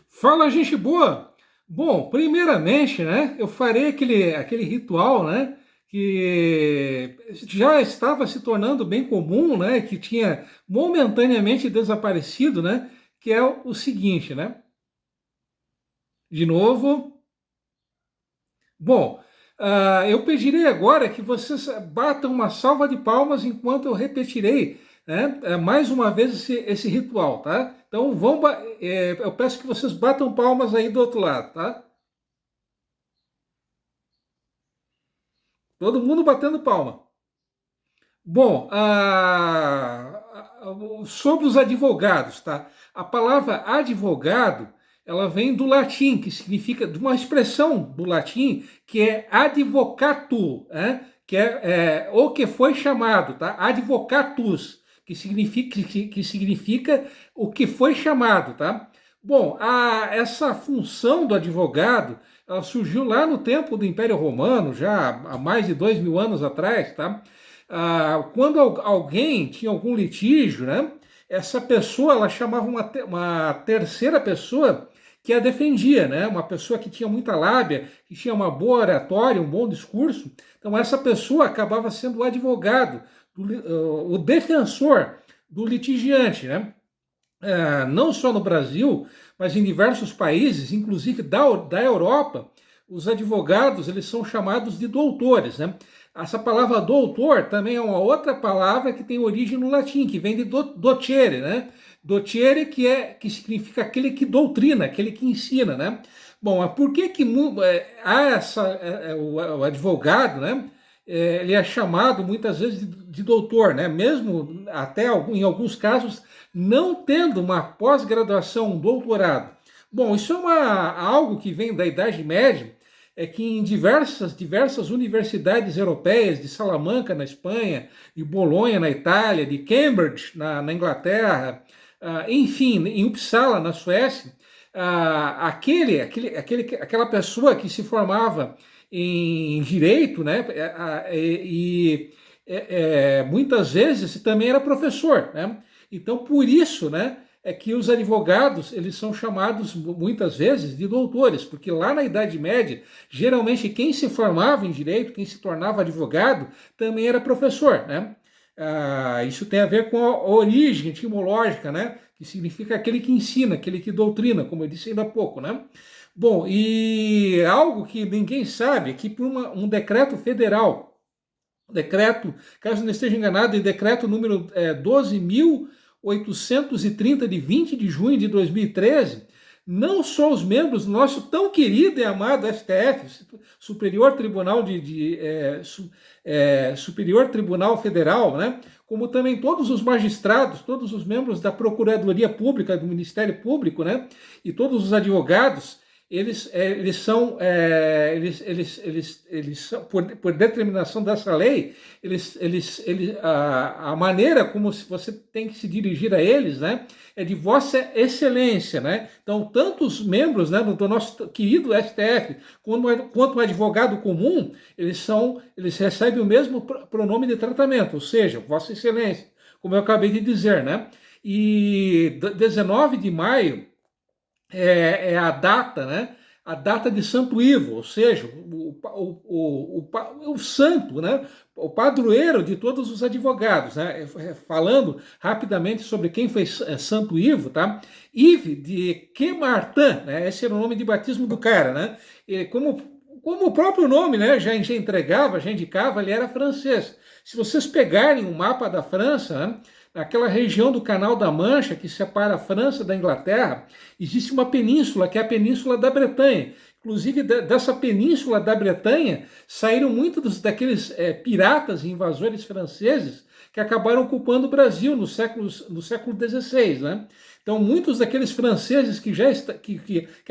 Fala, gente boa! Bom, primeiramente, né, eu farei aquele ritual, né, que já estava se tornando bem comum, né, que tinha momentaneamente desaparecido, né, que é o seguinte, né? De novo. Bom, eu pedirei agora que vocês batam uma salva de palmas enquanto eu repetirei, né, mais uma vez esse ritual, tá? Então, eu peço que vocês batam palmas aí do outro lado, tá? Todo mundo batendo palma. Bom, sobre os advogados, tá? A palavra advogado, ela vem do latim, que significa, de uma expressão do latim, que é advocato, né? Que é o que foi chamado, tá? Advocatus, que significa o que foi chamado, tá? Bom, essa função do advogado, ela surgiu lá no tempo do Império Romano, já há mais de 2.000 anos atrás, tá? Quando alguém tinha algum litígio, né, essa pessoa ela chamava uma terceira pessoa que a defendia, né, uma pessoa que tinha muita lábia, que tinha uma boa oratória, um bom discurso. Então essa pessoa acabava sendo o advogado, o defensor do litigiante, né? Não só no Brasil, mas em diversos países, inclusive da Europa, os advogados eles são chamados de doutores, né? Essa palavra doutor também é uma outra palavra que tem origem no latim, que vem de docere, né? Docere que significa aquele que doutrina, aquele que ensina, né? Bom, por que há o advogado, né? Ele é chamado muitas vezes de doutor, né? Mesmo até em alguns casos não tendo uma pós-graduação, um doutorado. Bom, isso algo que vem da Idade Média, é que em diversas universidades europeias, de Salamanca na Espanha, de Bolonha na Itália, de Cambridge na Inglaterra, enfim, em Uppsala na Suécia, aquela pessoa que se formava em direito, né, muitas vezes também era professor, né? Então, por isso, né, é que os advogados eles são chamados muitas vezes de doutores, porque lá na Idade Média, geralmente quem se formava em direito, quem se tornava advogado, também era professor, né? Isso tem a ver com a origem etimológica, né? Que significa aquele que ensina, aquele que doutrina, como eu disse ainda há pouco, né? Bom, e algo que ninguém sabe, que por um decreto federal, decreto, caso não esteja enganado, em decreto número 12.830 de 20 de junho de 2013, não só os membros do nosso tão querido e amado STF, Superior Tribunal Superior Tribunal Federal, né, como também todos os magistrados, todos os membros da Procuradoria Pública, do Ministério Público, né, e todos os advogados, eles são, por determinação dessa lei, a maneira como você tem que se dirigir a eles, né, é de Vossa Excelência, né? Então, tanto os membros, né, do nosso querido STF, quanto o advogado comum, eles recebem o mesmo pronome de tratamento, ou seja, Vossa Excelência, como eu acabei de dizer, né? E 19 de maio é a data, né? A data de Santo Ivo, ou seja, o santo, né? O padroeiro de todos os advogados, né? Falando rapidamente sobre quem foi Santo Ivo, tá? Yves de Quemartin, né? Esse era o nome de batismo do cara, né? E como o próprio nome, né, já entregava, já indicava, ele era francês. Se vocês pegarem o mapa da França, né, naquela região do Canal da Mancha, que separa a França da Inglaterra, existe uma península, que é a Península da Bretanha. Inclusive, dessa Península da Bretanha, saíram muitos daqueles piratas e invasores franceses que acabaram ocupando o Brasil no século XVI, né? Então, muitos daqueles franceses que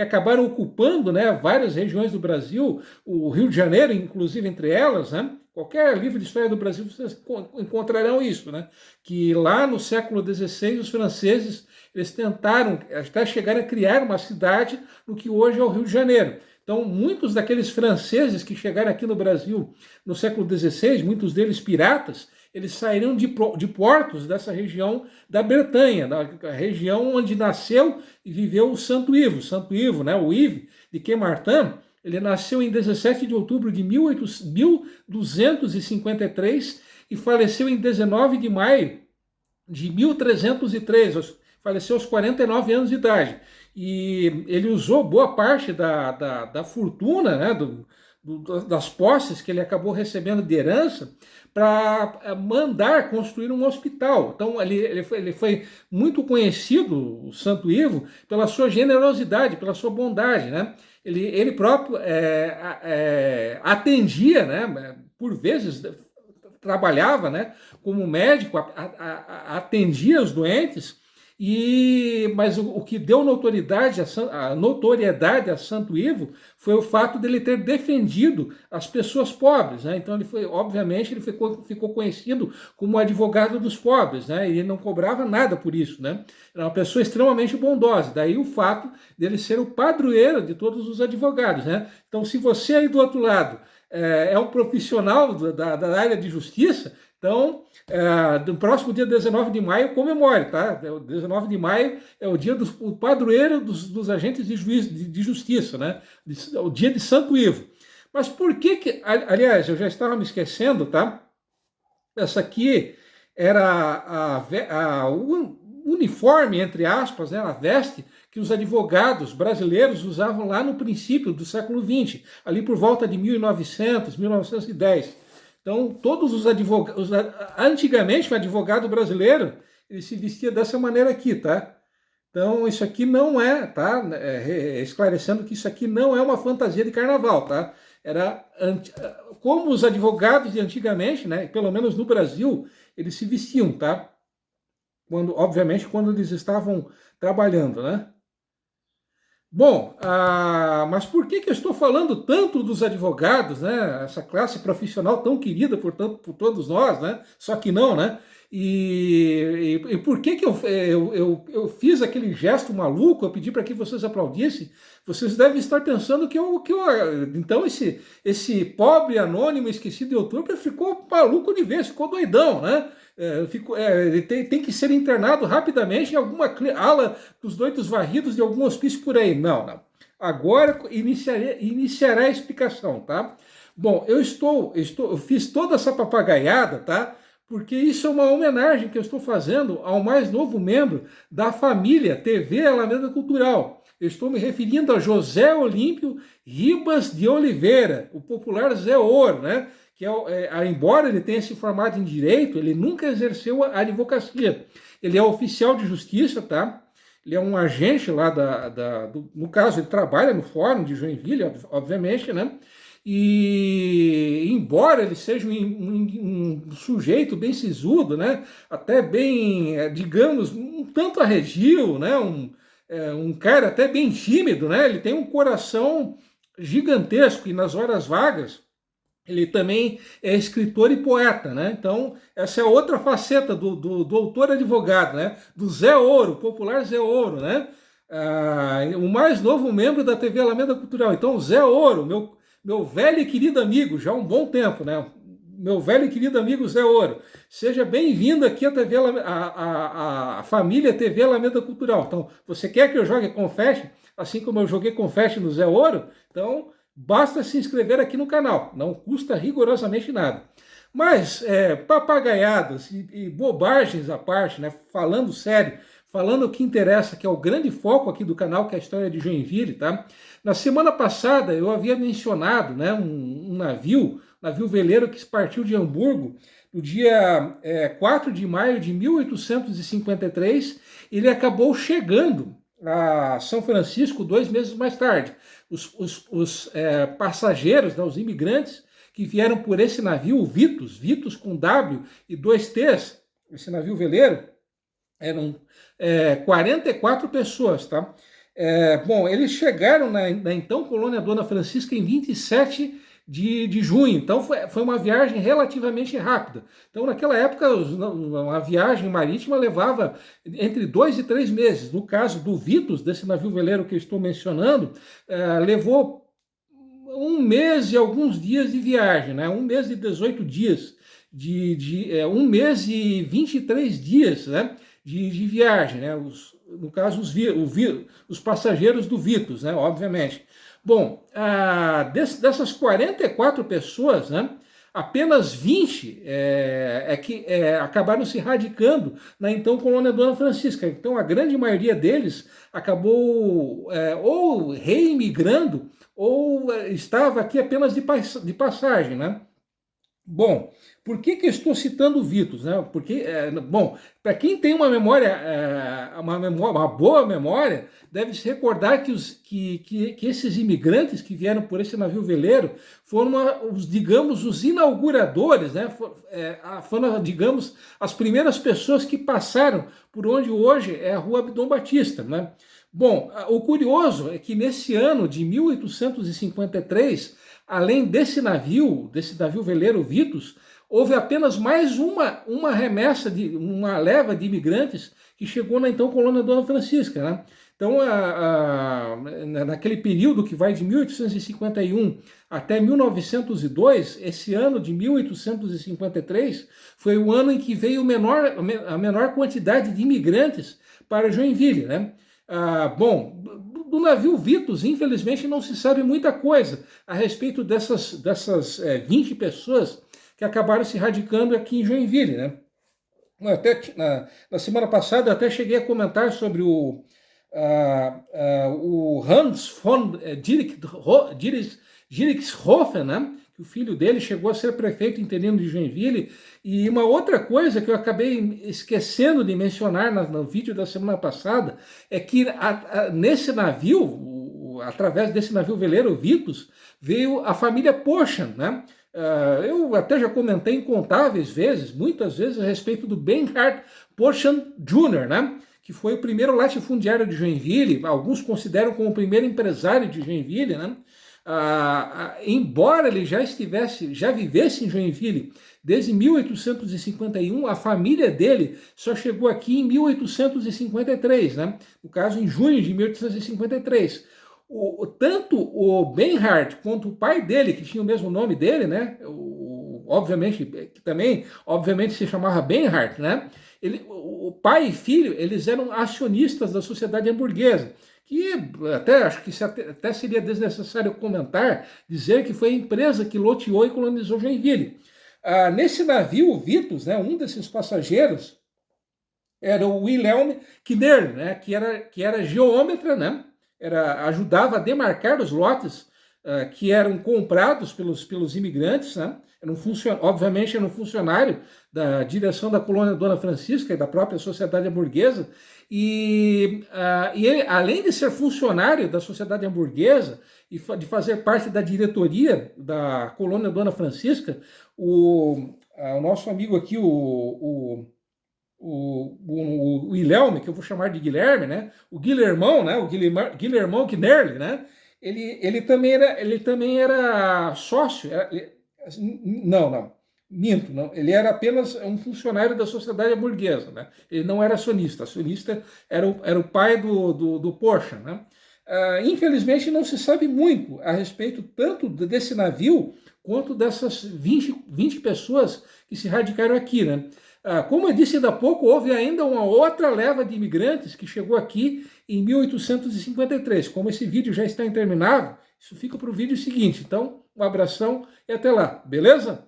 acabaram ocupando, né, várias regiões do Brasil, o Rio de Janeiro, inclusive entre elas, né? Qualquer livro de história do Brasil vocês encontrarão isso, né? Que lá no século XVI os franceses eles tentaram até chegar a criar uma cidade no que hoje é o Rio de Janeiro. Então, muitos daqueles franceses que chegaram aqui no Brasil no século XVI, muitos deles piratas, eles saíram de portos dessa região da Bretanha, da região onde nasceu e viveu o Santo Ivo. Santo Ivo, né, o Yves de Queimartin, ele nasceu em 17 de outubro de 1253 e faleceu em 19 de maio de 1303, faleceu aos 49 anos de idade. E ele usou boa parte da fortuna, né, das posses que ele acabou recebendo de herança para mandar construir um hospital. Então ele foi muito conhecido, o Santo Ivo, pela sua generosidade, pela sua bondade, né? Ele próprio atendia, né, por vezes trabalhava, né, como médico, atendia os doentes, mas o que deu notoriedade a Santo Ivo foi o fato dele ter defendido as pessoas pobres, né? Então obviamente ele ficou conhecido como advogado dos pobres, né? E ele não cobrava nada por isso, né? Era uma pessoa extremamente bondosa, daí o fato dele ser o padroeiro de todos os advogados, né? Então, se você aí do outro lado é um profissional da área de justiça, então, no próximo dia 19 de maio, comemore, tá? O 19 de maio é o dia do padroeiro dos agentes de justiça, né? O dia de Santo Ivo. Mas por que, aliás, eu já estava me esquecendo, tá? Essa aqui era o uniforme, entre aspas, né? A veste que os advogados brasileiros usavam lá no princípio do século XX, ali por volta de 1900, 1910. Então, todos os advogados... Antigamente, o advogado brasileiro, ele se vestia dessa maneira aqui, tá? Então, isso aqui não é, tá? Esclarecendo que isso aqui não é uma fantasia de carnaval, tá? Era como os advogados de antigamente, né? Pelo menos no Brasil, eles se vestiam, tá? Obviamente, quando eles estavam trabalhando, né? Bom, mas por que eu estou falando tanto dos advogados, né? Essa classe profissional tão querida por todos nós, né? Só que não, né? E por que eu fiz aquele gesto maluco, eu pedi para que vocês aplaudissem? Vocês devem estar pensando que então esse pobre anônimo esquecido de outubro ficou maluco de vez, ficou doidão, né? Ele tem que ser internado rapidamente em alguma ala dos doidos varridos de algum hospício por aí. Não. Agora iniciará a explicação, tá? Bom, eu fiz toda essa papagaiada, tá? Porque isso é uma homenagem que eu estou fazendo ao mais novo membro da família TV Alameda Cultural. Eu estou me referindo a José Olímpio Ribas de Oliveira, o popular Zé Ouro, né? Que embora ele tenha se formado em Direito, ele nunca exerceu a advocacia. Ele é oficial de justiça, tá? Ele é um agente lá no caso, ele trabalha no Fórum de Joinville, obviamente, né? E embora ele seja um sujeito bem sisudo, né? Até bem, digamos, um tanto arredio, né? Um cara até bem tímido, né? Ele tem um coração gigantesco e nas horas vagas ele também é escritor e poeta, né? Então, essa é outra faceta do autor advogado, né? Do Zé Ouro, popular Zé Ouro, né? O mais novo membro da TV Alameda Cultural. Então, Zé Ouro, meu velho e querido amigo, já há um bom tempo, né? Meu velho e querido amigo Zé Ouro, seja bem-vindo aqui à TV a família TV Alameda Cultural. Então, você quer que eu jogue Confesso, assim como eu joguei Confesso no Zé Ouro? Então, basta se inscrever aqui no canal, não custa rigorosamente nada. Mas, papagaiadas e bobagens à parte, né? Falando sério, falando o que interessa, que é o grande foco aqui do canal, que é a história de Joinville, tá? Na semana passada eu havia mencionado, né, um navio veleiro que partiu de Hamburgo no dia 4 de maio de 1853, ele acabou chegando a São Francisco 2 meses mais tarde. Os passageiros, né, os imigrantes que vieram por esse navio, o Vitus com W e 2 T's, esse navio veleiro, eram 44 pessoas, tá? Bom, eles chegaram na então colônia Dona Francisca em 27 de junho, então foi uma viagem relativamente rápida. Então, naquela época, uma viagem marítima levava entre 2 e 3 meses. No caso do Vitus, desse navio veleiro que eu estou mencionando, levou 1 mês e alguns dias de viagem, né? 1 mês e 18 dias 1 mês e 23 dias, né, de viagem, né, no caso os passageiros do Vitus, né, obviamente. Bom, dessas 44 pessoas, né, apenas 20 acabaram se radicando na então colônia Dona Francisca. Então a grande maioria deles acabou ou reimigrando ou estava aqui apenas de passagem, né? Bom, por que eu estou citando o Vitus, né? Porque, bom, para quem tem uma memória, uma boa memória, deve se recordar que esses imigrantes que vieram por esse navio veleiro foram, digamos, os inauguradores, né? Foram, digamos, as primeiras pessoas que passaram por onde hoje é a Rua Abdom Batista, né? Bom, o curioso é que nesse ano de 1853, além desse navio veleiro Vitus, houve apenas mais uma remessa, uma leva de imigrantes que chegou na então colônia Dona Francisca, né? Então, naquele período que vai de 1851 até 1902, esse ano de 1853 foi o ano em que veio a menor quantidade de imigrantes para Joinville, né? Bom, do navio Vitus, infelizmente, não se sabe muita coisa a respeito dessas 20 pessoas que acabaram se radicando aqui em Joinville, né? Até, na semana passada, eu até cheguei a comentar sobre o Hans von Dirichshofen, né? Que o filho dele chegou a ser prefeito interino de Joinville. E uma outra coisa que eu acabei esquecendo de mencionar no vídeo da semana passada é que nesse navio, através desse navio veleiro Vitus, veio a família Porchan, né? Eu até já comentei incontáveis vezes, muitas vezes, a respeito do Benhard Porchan Jr., né? Que foi o primeiro latifundiário de Joinville, alguns consideram como o primeiro empresário de Joinville, né? Embora ele já vivesse em Joinville desde 1851, a família dele só chegou aqui em 1853, né? No caso, em junho de 1853. Tanto o Benhard quanto o pai dele, que tinha o mesmo nome dele, né? Obviamente, que também, obviamente, se chamava Benhard, né? O pai e filho, eles eram acionistas da Sociedade Hamburguesa, que acho que até seria desnecessário comentar, dizer que foi a empresa que loteou e colonizou Joinville. Nesse navio, o Vitus, né, um desses passageiros, era o Wilhelm Knerr, né, que era geômetra, né, ajudava a demarcar os lotes que eram comprados pelos imigrantes, né, obviamente era um funcionário da direção da colônia Dona Francisca e da própria Sociedade Hamburguesa, e ele, além de ser funcionário da Sociedade Hamburguesa e de fazer parte da diretoria da colônia Dona Francisca, o nosso amigo aqui, o Wilhelm, que eu vou chamar de Guilherme, né? O Guilhermão, né? O Guilhermão Knerle, né? Ele também era sócio. Não, minto, não. Ele era apenas um funcionário da Sociedade Hamburguesa, né? Ele não era acionista. Acionista era o pai do Porsche, né? Infelizmente não se sabe muito a respeito tanto desse navio quanto dessas 20 pessoas que se radicaram aqui, né? Como eu disse ainda há pouco, houve ainda uma outra leva de imigrantes que chegou aqui em 1853. Como esse vídeo já está interminável, isso fica para o vídeo seguinte. Então, um abração e até lá, beleza?